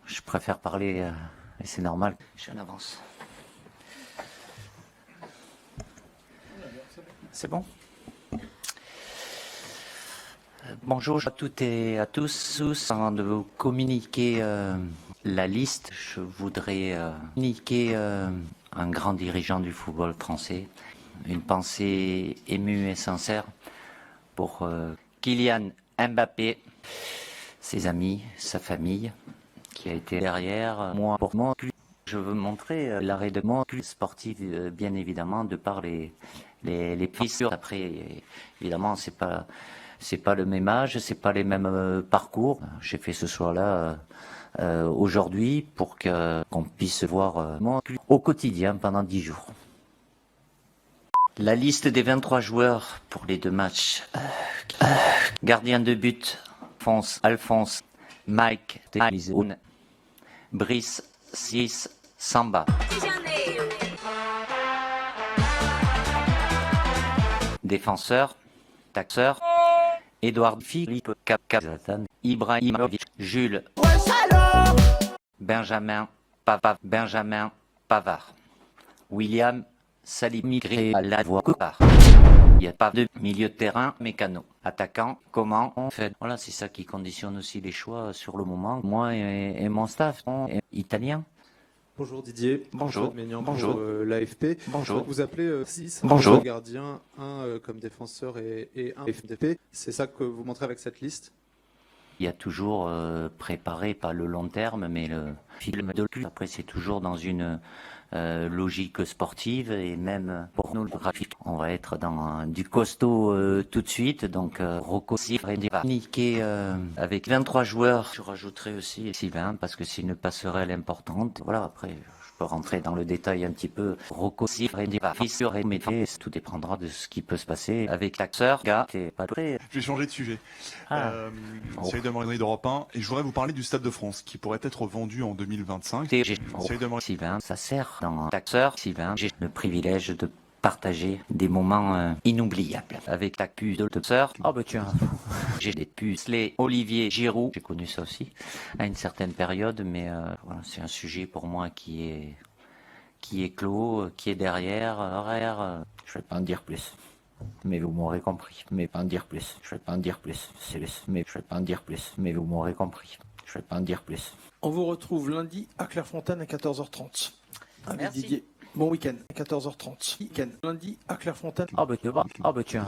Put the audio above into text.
Je préfère parler, et c'est normal. Je suis en avance. C'est bon? Bonjour à toutes et à tous. Avant de vous communiquer la liste, je voudrais communiquer un grand dirigeant du football français. Une pensée émue et sincère pour Kylian Mbappé, ses amis, sa famille, qui a été derrière moi. Pour moi, je veux montrer l'arrêt de moi sportif, bien évidemment, de par les fissures. Après, évidemment, c'est pas le même âge, c'est pas les mêmes parcours. J'ai fait ce soir-là aujourd'hui pour qu'on puisse voir moi au quotidien pendant 10 jours. La liste des 23 joueurs pour les 2 matchs. Gardien de but, Alphonse, Mike, Brice, 6, Samba. Défenseur, Taxeur, Edouard Philippe, Capcazatan, Ibrahimovic, Jules, Benjamin Pavard, William Salimi, à la voix Copard. Il n'y a pas de milieu de terrain, mécano. Attaquant, comment on fait? Voilà, c'est ça qui conditionne aussi les choix sur le moment. Moi et mon staff, italien. Bonjour Didier. Bonjour. Bonjour l'AFP. Bonjour. Vous appelez 6, Bonjour. un gardien, un comme défenseur et un FDP. C'est ça que vous montrez avec cette liste? Il y a toujours préparé, pas le long terme, mais le film de plus. Après, c'est toujours dans une logique sportive et même pour nous, le graphique. On va être dans du costaud tout de suite. Donc, Rocco va niquer avec 23 joueurs. Je rajouterai aussi Sylvain parce que c'est une passerelle importante. Voilà, après, je peux rentrer dans le détail un petit peu. Rocco fissure et métier, tout dépendra de ce qui peut se passer avec l'acteur. Gars, t'es pas prêt. Je vais changer de sujet. Cyril Demorinry d'Europe 1, et je voudrais vous parler du Stade de France, qui pourrait être vendu en 2025. Sylvain, ça sert dans Taxeur. Sylvain, j'ai le privilège de partager des moments inoubliables avec ta puce de sœur. Oh bah tiens, j'ai des pucelets. Olivier Giroud, j'ai connu ça aussi à une certaine période, mais voilà, c'est un sujet pour moi qui est clos, qui est derrière. Je vais pas en dire plus. Mais vous m'aurez compris. Mais pas en dire plus. Je vais pas en dire plus. Mais je vais pas en dire plus. Mais vous m'aurez compris. Je vais pas en dire plus. On vous retrouve lundi à Clairefontaine à 14h30. Avec Merci. Didier. Bon week-end à 14h30. Lundi à Clairefontaine. Ah bah tiens.